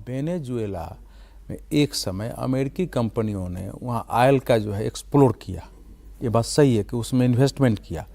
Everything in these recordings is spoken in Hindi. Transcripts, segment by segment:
वेनेजुएला में एक समय अमेरिकी कंपनियों ने वहाँ ऑयल का जो है एक्सप्लोर किया, ये बात सही है कि उसमें इन्वेस्टमेंट किया,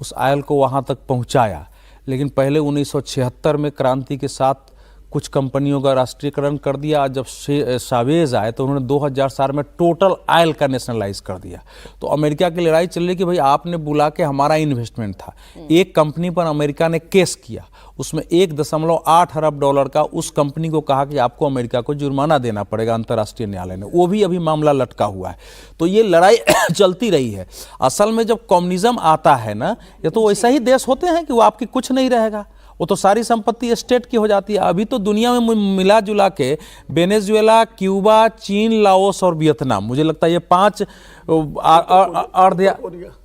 उस ऑयल को वहाँ तक पहुँचाया। लेकिन पहले 1976 में क्रांति के साथ कुछ कंपनियों का राष्ट्रीयकरण कर दिया। जब शावेज आए तो उन्होंने 2004 में टोटल ऑयल का नेशनलाइज कर दिया। तो अमेरिका की लड़ाई चल रही कि भाई आपने बुला के हमारा इन्वेस्टमेंट था। एक कंपनी पर अमेरिका ने केस किया, उसमें 1.8 अरब डॉलर का उस कंपनी को कहा कि आपको अमेरिका को जुर्माना देना पड़ेगा अंतर्राष्ट्रीय न्यायालय ने, वो भी अभी मामला लटका हुआ है। तो ये लड़ाई चलती रही है। असल में जब कम्युनिज्म आता है ना, ये तो वैसा ही देश होते हैं कि वो आपकी कुछ नहीं रहेगा, वो तो सारी संपत्ति स्टेट की हो जाती है। अभी तो दुनिया में मिला जुला के वेनेजुएला, क्यूबा, चीन, लाओस और वियतनाम, मुझे लगता है ये 5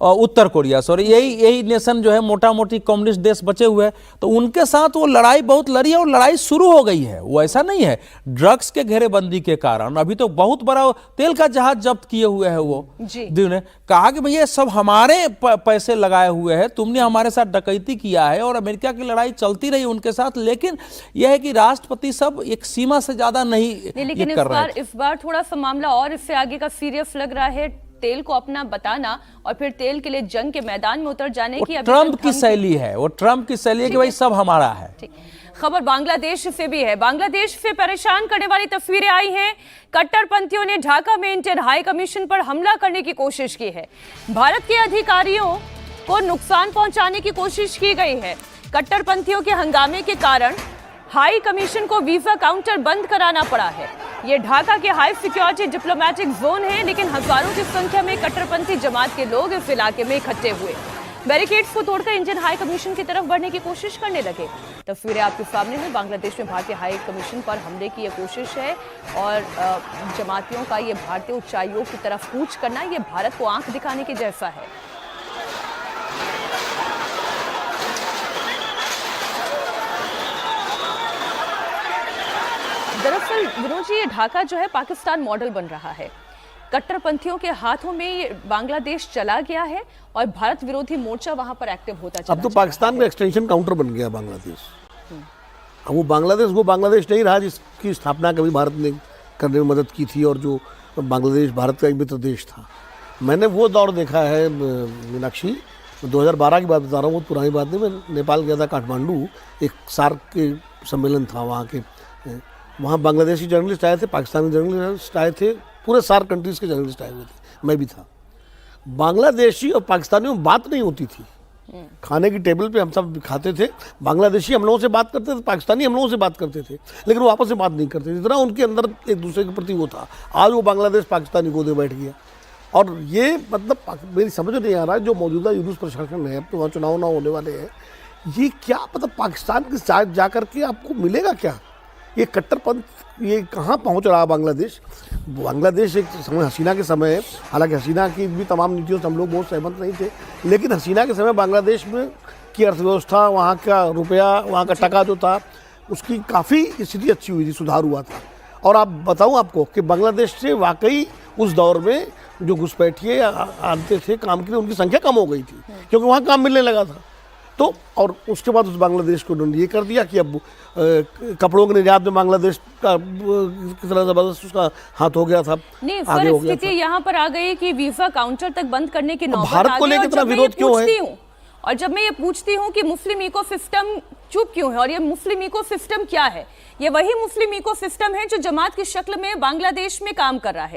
उत्तर कोरिया सॉरी, यही नेशन जो है मोटा मोटी कम्युनिस्ट देश बचे हुए हैं। तो उनके साथ वो लड़ाई बहुत लड़ी है और लड़ाई शुरू हो गई है। वो ऐसा नहीं है, ड्रग्स के घेरेबंदी के कारण अभी तो बहुत बड़ा तेल का जहाज जब्त किए हुए हैं। वो ने कहा कि भैया सब हमारे पैसे लगाए हुए हैं, तुमने हमारे साथ डकैती किया है। और अमेरिका की लड़ाई चलती रही उनके साथ, लेकिन यह है कि राष्ट्रपति सब एक सीमा से ज्यादा नहीं लेकिन इस बार थोड़ा सा मामला और इससे आगे का सीरियस लग रहा है। तेल को अपना बताना और फिर तेल के लिए जंग के मैदान में उतर जाने की ट्रंप की शैली है, वो ट्रंप की शैली है कि भाई सब हमारा है। खबर बांग्लादेश से भी है। बांग्लादेश से परेशान करने वाली तस्वीरें आई हैं। कट्टरपंथियों ने ढाका में इंडियन हाई कमीशन पर हमला करने की कोशिश की है। भारत के अधिकारियों को नुकसान पहुंचाने की कोशिश की गई है। कट्टरपंथियों के हंगामे के कारण हाई कमीशन को वीजा काउंटर बंद कराना पड़ा है। ये ढाका के हाई सिक्योरिटी डिप्लोमेटिक जोन है, लेकिन हजारों की संख्या में कट्टरपंथी जमात के लोग इस इलाके में इकट्ठे हुए बैरिकेड्स को तोड़कर इंडियन हाई कमीशन की तरफ बढ़ने की कोशिश करने लगे। तस्वीरें आपके सामने हैं। बांग्लादेश में भारतीय हाई कमीशन पर हमले की यह कोशिश है और जमातियों का ये भारतीय उच्चायोग की तरफ कूच करना, ये भारत को आंख दिखाने के जैसा है। दरअसल विनोद जी, ये ढाका जो है पाकिस्तान मॉडल बन रहा है। कट्टरपंथियों के हाथों में ये बांग्लादेश चला गया है और भारत विरोधी मोर्चा वहां पर एक्टिव होता चला। अब तो पाकिस्तान का एक्सटेंशन काउंटर बन गया बांग्लादेश। अब वो बांग्लादेश नहीं रहा जिसकी स्थापना कभी भारत ने करने में मदद की थी और जो बांग्लादेश भारत का एक मित्र देश था। मैंने वो दौर देखा है मीनाक्षी, 2012 की बात बता रहा हूँ, बहुत पुरानी बात नहीं। मैं नेपाल गया था, काठमांडू, एक सार्क के सम्मेलन था वहाँ के। वहाँ बांग्लादेशी जर्नलिस्ट आए थे, पाकिस्तानी जर्नलिस्ट आए थे, पूरे सार्क कंट्रीज़ के जर्नलिस्ट आए हुए थे, मैं भी था। बांग्लादेशी और पाकिस्तानियों में बात नहीं होती थी। खाने की टेबल पे हम सब खाते थे, बांग्लादेशी हम लोगों से बात करते थे, पाकिस्तानी हम लोगों से बात करते थे, लेकिन वो आपस में बात नहीं करते थे। इतना उनके अंदर एक दूसरे के प्रति वो था। आज वो बांग्लादेश पाकिस्तानी गोदे बैठ गया। और ये मतलब मेरी समझ नहीं आ रहा, जो मौजूदा यूनुस प्रशासन है, अब तो वहाँ चुनाव ना होने वाले हैं, ये क्या मतलब पाकिस्तान के साथ जा करके आपको मिलेगा क्या? ये कट्टरपंथ ये कहाँ पहुँच रहा है बांग्लादेश एक समय हसीना के समय, हालांकि हसीना की भी तमाम नीतियों से हम लोग बहुत सहमत नहीं थे, लेकिन हसीना के समय बांग्लादेश में की अर्थव्यवस्था, वहाँ का रुपया, वहाँ का टका जो था, उसकी काफ़ी स्थिति अच्छी हुई थी, सुधार हुआ था। और आप बताऊँ आपको कि बांग्लादेश से वाकई उस दौर में जो घुसपैठिए आते थे काम के लिए, उनकी संख्या कम हो गई थी क्योंकि वहाँ काम मिलने लगा था। तो और उसके बाद उस बांग्लादेश को उन्होंने ये कर दिया कि अब कपड़ों के निर्यात में बांग्लादेश का कितना जबरदस्त उसका हाथ हो गया था। नहीं, आगे हो गया था। यहाँ पर आ गई कि वीजा काउंटर तक बंद करने की नौबत भारत को लेकर इतना विरोध क्यों है? और जब मैं ये पूछती हूँ कि मुस्लिम इकोसिस्टम चुप क्यों है, और ये मुस्लिम इकोसिस्टम क्या है? ये वही मुस्लिम इकोसिस्टम है जो जमात की शक्ल में बांग्लादेश में काम कर रहा है।